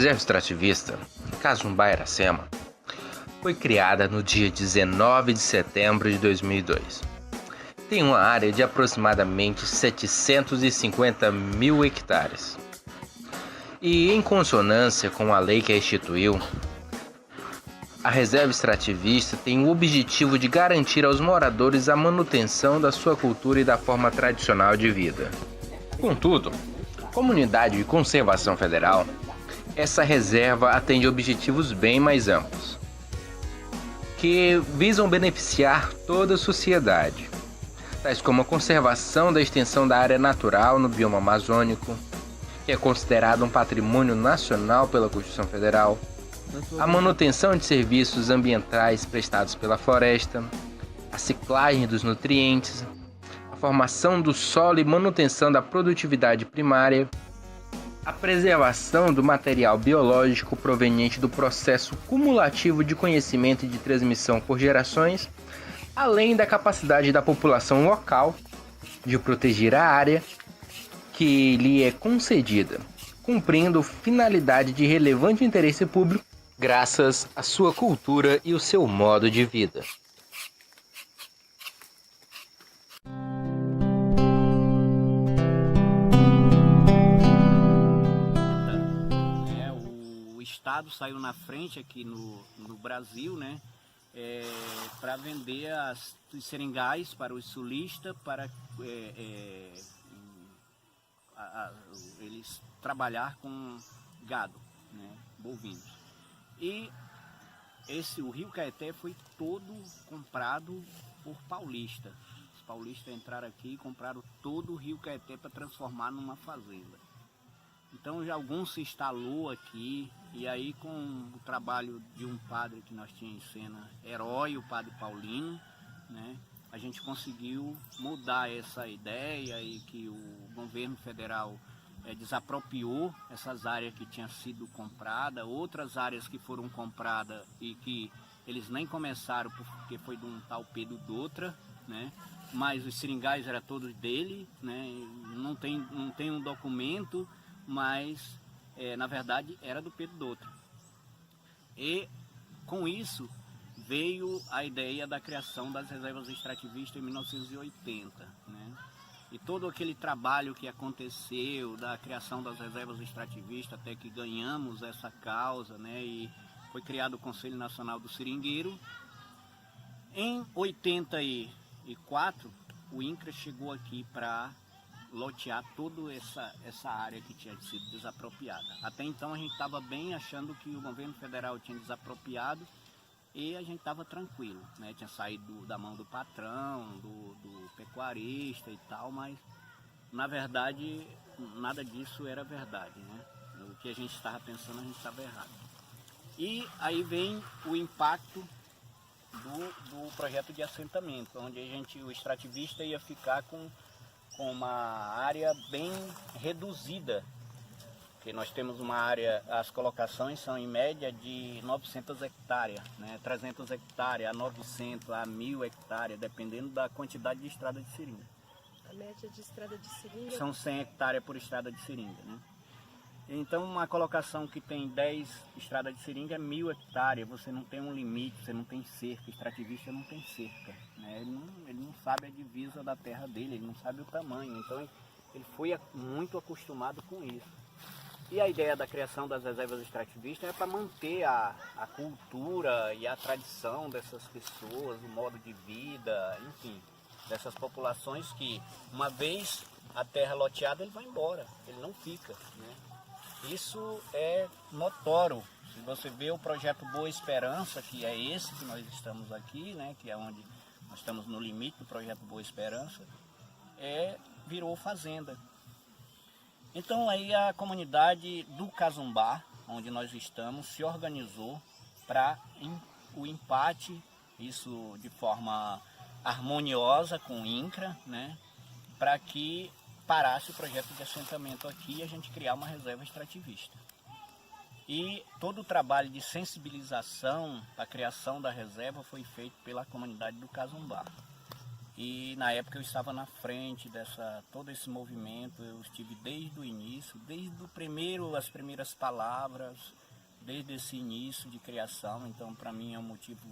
reserva extrativista Cazumbá Iracema foi criada no dia 19 de setembro de 2002. Tem uma área de aproximadamente 750 mil hectares. E, em consonância com a lei que a instituiu, a reserva extrativista tem o objetivo de garantir aos moradores a manutenção da sua cultura e da forma tradicional de vida. Contudo, como unidade de conservação federal, essa reserva atende objetivos bem mais amplos, que visam beneficiar toda a sociedade, tais como a conservação da extensão da área natural no bioma amazônico, que é considerado um patrimônio nacional pela Constituição Federal, a manutenção de serviços ambientais prestados pela floresta, a ciclagem dos nutrientes, a formação do solo e manutenção da produtividade primária, a preservação do material biológico proveniente do processo cumulativo de conhecimento e de transmissão por gerações, além da capacidade da população local de proteger a área que lhe é concedida, cumprindo finalidade de relevante interesse público graças à sua cultura e o seu modo de vida. O Estado saiu na frente aqui no Brasil, né, para vender os seringais para os sulistas, para eles trabalhar com gado, né, bovinos. E o Rio Caeté foi todo comprado por paulistas. Os paulistas entraram aqui e compraram todo o Rio Caeté para transformar numa fazenda. Então já alguns se instalou aqui, e aí com o trabalho de um padre que nós tínhamos em cena, herói, o padre Paulino, né, a gente conseguiu mudar essa ideia e que o governo federal desapropriou essas áreas que tinham sido compradas, outras áreas que foram compradas e que eles nem começaram porque foi de um tal Pedro Dutra, né, mas os seringais eram todos dele, né, não tem um documento, mas na verdade era do Pedro Dutra. E com isso veio a ideia da criação das reservas extrativistas em 1980, né? E todo aquele trabalho que aconteceu da criação das reservas extrativistas até que ganhamos essa causa, né? E foi criado o Conselho Nacional do Seringueiro. Em 84, o INCRA chegou aqui para lotear toda essa área que tinha sido desapropriada. Até então a gente estava bem achando que o governo federal tinha desapropriado e a gente estava tranquilo, né? Tinha saído da mão do patrão, do pecuarista e tal, mas na verdade nada disso era verdade, né? O que a gente estava pensando, a gente estava errado. E aí vem o impacto do projeto de assentamento, onde o extrativista ia ficar com uma área bem reduzida, porque nós temos uma área, as colocações são em média de 900 hectares, né? 300 hectares a 900 a 1000 hectares, dependendo da quantidade de estrada de seringa. A média de estrada de seringa? São 100 hectares por estrada de seringa, né? Então uma colocação que tem 10 estradas de seringa é 1000 hectares, você não tem um limite, você não tem cerca, extrativista não tem cerca, né? Ele não sabe a divisa da terra dele, ele não sabe o tamanho, então ele foi muito acostumado com isso. E a ideia da criação das reservas extrativistas é para manter a cultura e a tradição dessas pessoas, o modo de vida, enfim, dessas populações que uma vez a terra loteada ele vai embora, ele não fica, né? Isso é notório. Se você vê o projeto Boa Esperança, que é esse que nós estamos aqui, né, que é onde nós estamos no limite do projeto Boa Esperança, virou fazenda. Então aí a comunidade do Cazumbá, onde nós estamos, se organizou para o empate, isso de forma harmoniosa com o INCRA, né, para que parasse o projeto de assentamento aqui e a gente criar uma reserva extrativista. E todo o trabalho de sensibilização para a criação da reserva foi feito pela comunidade do Cazumbá. E na época eu estava na frente todo esse movimento, eu estive desde o início, as primeiras palavras, desde esse início de criação. Então para mim é um motivo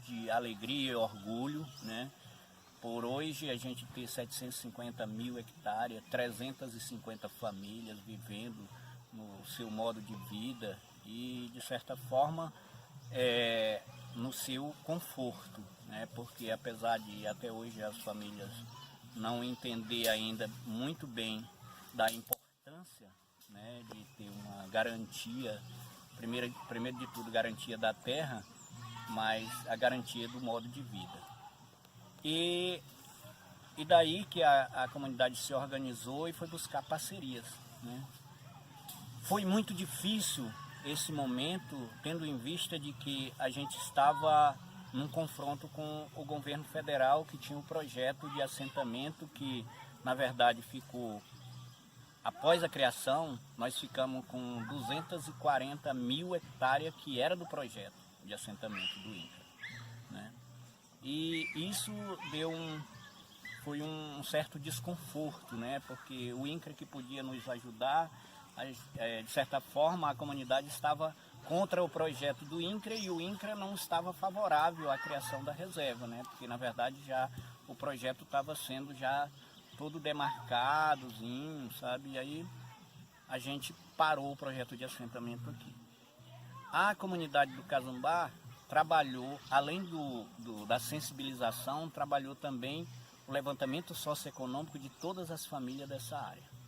de alegria e orgulho, né? Por hoje a gente ter 750 mil hectares, 350 famílias vivendo no seu modo de vida e de certa forma no seu conforto, né? Porque apesar de até hoje as famílias não entender ainda muito bem da importância, né, de ter uma garantia, primeiro de tudo garantia da terra, mas a garantia do modo de vida. E daí que a comunidade se organizou e foi buscar parcerias, né? Foi muito difícil esse momento, tendo em vista de que a gente estava num confronto com o governo federal, que tinha um projeto de assentamento que, na verdade, ficou, após a criação, nós ficamos com 240 mil hectares que era do projeto de assentamento do INCRA, né? E isso foi um certo desconforto, né? Porque o INCRA que podia nos ajudar, de certa forma a comunidade estava contra o projeto do INCRA e o INCRA não estava favorável à criação da reserva, né? Porque na verdade já o projeto estava sendo já todo demarcadozinho, sabe? E aí a gente parou o projeto de assentamento aqui. A comunidade do Cazumbá trabalhou, além da sensibilização, trabalhou também o levantamento socioeconômico de todas as famílias dessa área.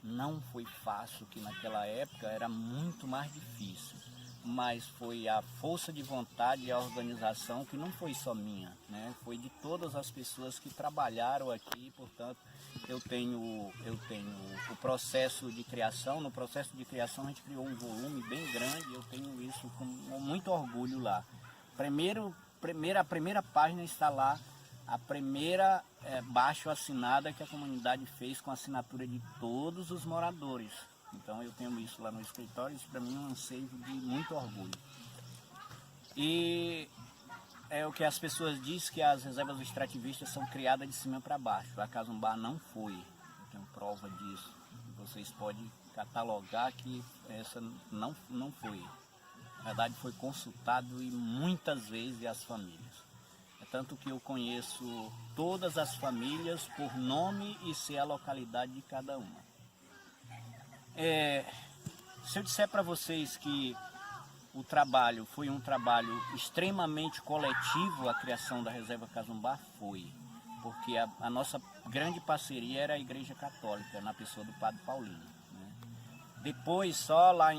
Não foi fácil, que naquela época era muito mais difícil, mas foi a força de vontade e a organização que não foi só minha, né? Foi de todas as pessoas que trabalharam aqui. Portanto, eu tenho o processo de criação. No processo de criação a gente criou um volume bem grande, eu tenho isso com muito orgulho lá. A primeira página está lá, a primeira baixo assinada que a comunidade fez com a assinatura de todos os moradores. Então eu tenho isso lá no escritório, isso para mim é um anseio de muito orgulho. E é o que as pessoas dizem, que as reservas extrativistas são criadas de cima para baixo. A Cazumbá não foi, eu tenho prova disso. Vocês podem catalogar que essa não foi. Na verdade foi consultado e muitas vezes as famílias. É tanto que eu conheço todas as famílias por nome e sei a localidade de cada uma. Se eu disser para vocês que o trabalho foi um trabalho extremamente coletivo, a criação da Reserva Cazumbá foi, porque a nossa grande parceria era a Igreja Católica, na pessoa do Padre Paulino, né? Depois, só lá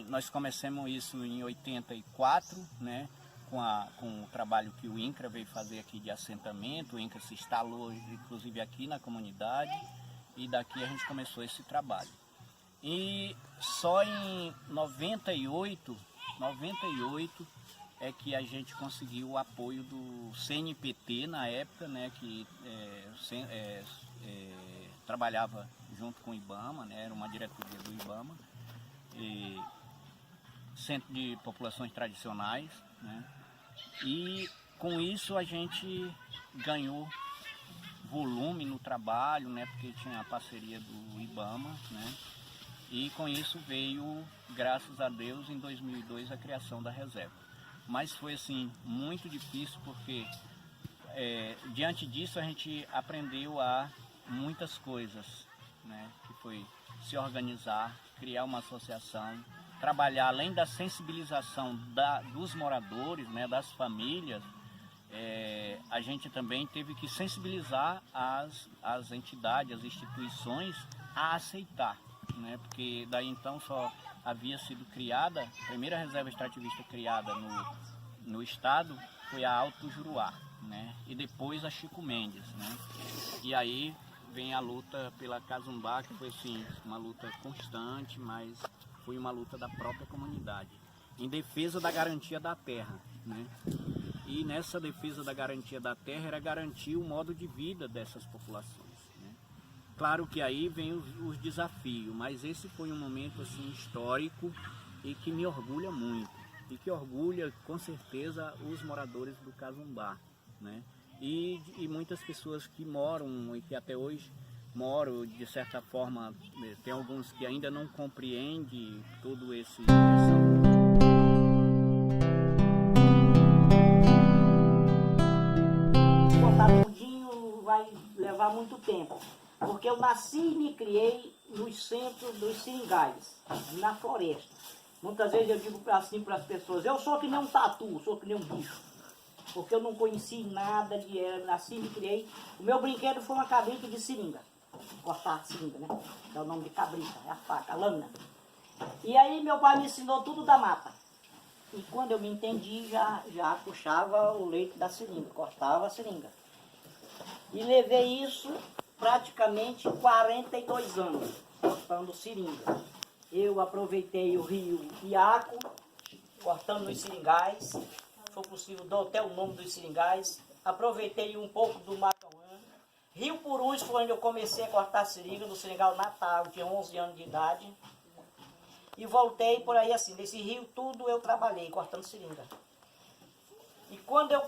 nós começamos isso em 84, né? Com o trabalho que o INCRA veio fazer aqui de assentamento. O INCRA se instalou inclusive aqui na comunidade e daqui a gente começou esse trabalho. E só em 98 é que a gente conseguiu o apoio do CNPT na época, né, que trabalhava junto com o IBAMA, né, era uma diretoria do IBAMA, Centro de Populações Tradicionais, né, e com isso a gente ganhou volume no trabalho, né, porque tinha a parceria do IBAMA, né. E com isso veio, graças a Deus, em 2002 a criação da reserva. Mas foi assim muito difícil, porque diante disso a gente aprendeu a muitas coisas, né? Que foi se organizar, criar uma associação, trabalhar além da sensibilização dos moradores, né? Das famílias. A gente também teve que sensibilizar as entidades, as instituições a aceitar, né? Porque daí então só havia sido criada, a primeira reserva extrativista criada no estado foi a Alto Juruá, né? E depois a Chico Mendes, né? E aí vem a luta pela Cazumbá, que foi assim, uma luta constante, mas foi uma luta da própria comunidade, em defesa da garantia da terra, né? E nessa defesa da garantia da terra era garantir o modo de vida dessas populações. Claro que aí vem os desafios, mas esse foi um momento assim histórico e que me orgulha muito. E que orgulha com certeza os moradores do Cazumbá, né? e muitas pessoas que moram e que até hoje moram, de certa forma, tem alguns que ainda não compreendem todo esse... Cortar tudinho vai levar muito tempo, porque eu nasci e me criei nos centros dos seringais, na floresta. Muitas vezes eu digo assim para as pessoas, eu sou que nem um tatu, sou que nem um bicho, porque eu não conheci nada de nasci e me criei. O meu brinquedo foi uma cabrita de seringa, cortar a seringa, né? É o nome de cabrita, é a faca, a lâmina. E aí meu pai me ensinou tudo da mata. E quando eu me entendi, já puxava o leite da seringa, cortava a seringa. E levei isso praticamente 42 anos, cortando seringa. Eu aproveitei o rio Iaco, cortando nos seringais. Se for possível, dou até o nome dos seringais. Aproveitei um pouco do Macauã. Rio Purus foi onde eu comecei a cortar seringa, no seringal Natal, eu tinha 11 anos de idade. E voltei por aí assim, nesse rio tudo eu trabalhei, cortando seringa. E quando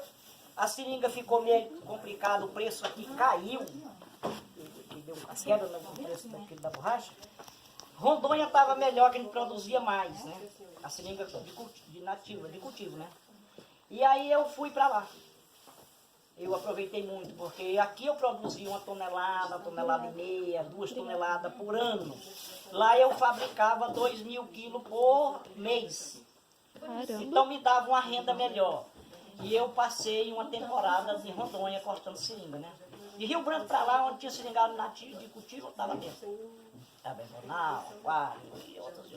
a seringa ficou meio complicado, o preço aqui caiu, que deu uma queda no preço da borracha, Rondônia estava melhor, que a gente produzia mais, né? A seringa de cultivo, né? E aí eu fui para lá. Eu aproveitei muito, porque aqui eu produzia 1 tonelada, 1,5 toneladas, 2 toneladas por ano. Lá eu fabricava 2.000 quilos por mês. Caramba. Então me dava uma renda melhor. E eu passei uma temporada em Rondônia cortando seringa, né? De Rio Branco para lá, onde tinha seringado nativo de cultivo, eu estava dentro. Tabernaal, aquário e outros.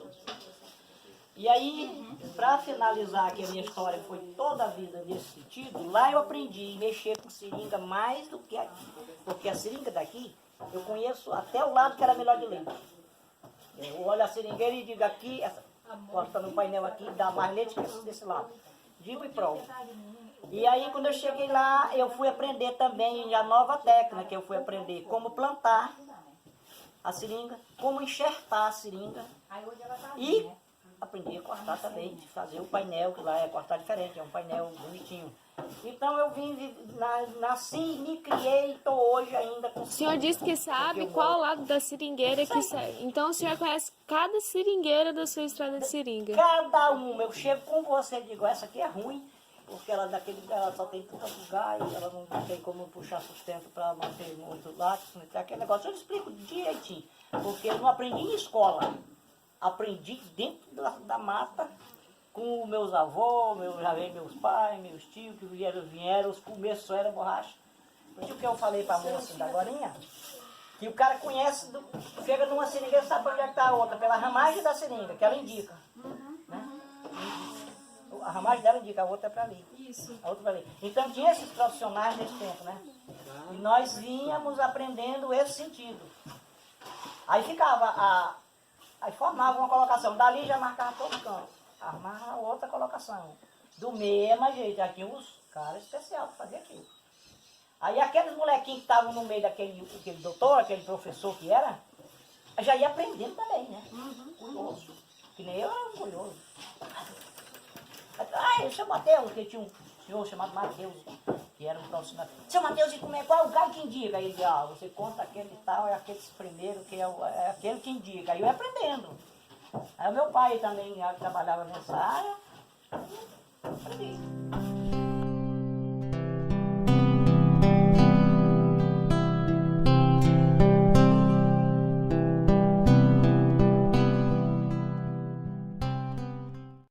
E aí, para finalizar, que a minha história foi toda a vida nesse sentido, lá eu aprendi a mexer com seringa mais do que aqui. Porque a seringa daqui, eu conheço até o lado que era melhor de leite. Eu olho a seringueira e digo aqui, corta no painel aqui, dá mais leite que desse lado. Digo e provo. E aí, quando eu cheguei lá, eu fui aprender também a nova técnica, que eu fui aprender como plantar a seringa, como enxertar a seringa e aprendi a cortar também, de fazer o painel, que lá é cortar diferente, é um painel bonitinho. Então eu nasci, me criei e estou hoje ainda com... O senhor disse que sabe qual lado da seringueira que sai. Então o senhor conhece cada seringueira da sua estrada de seringa? Cada uma, eu chego com você e digo, essa aqui é ruim, porque ela só tem tanto lugar e ela não tem como puxar sustento para manter muito lácteos, aquele negócio. Eu explico direitinho, porque eu não aprendi em escola, aprendi dentro da mata, com meus avós, meus pais, meus tios que vieram, os começos só era borracha. Por isso que eu falei para a moça da agorinha, que o cara conhece, chega numa seringa e sabe onde é que está a outra, pela ramagem da seringa, que ela indica. Né? A ramagem dela indica, a outra é para ali. Isso. A outra para ali. Então tinha esses profissionais nesse tempo, né? E nós vínhamos aprendendo esse sentido. Aí aí formava uma colocação, dali já marcava todo canto, armava outra colocação. Do mesmo jeito, já tinha uns caras especiais para fazer aquilo. Aí aqueles molequinhos que estavam no meio daquele doutor, aquele professor que era, já ia aprendendo também, né? Curioso. Que nem eu era curioso. Ah, seu Mateus, que tinha um senhor chamado Mateus, que era um profissional. Seu Mateus, e qual é o galho que indica? Aí ele dizia, você conta aquele tal, é aquele primeiro, que é aquele que indica. Aí eu ia aprendendo. Aí o meu pai também trabalhava nessa área, aprendi.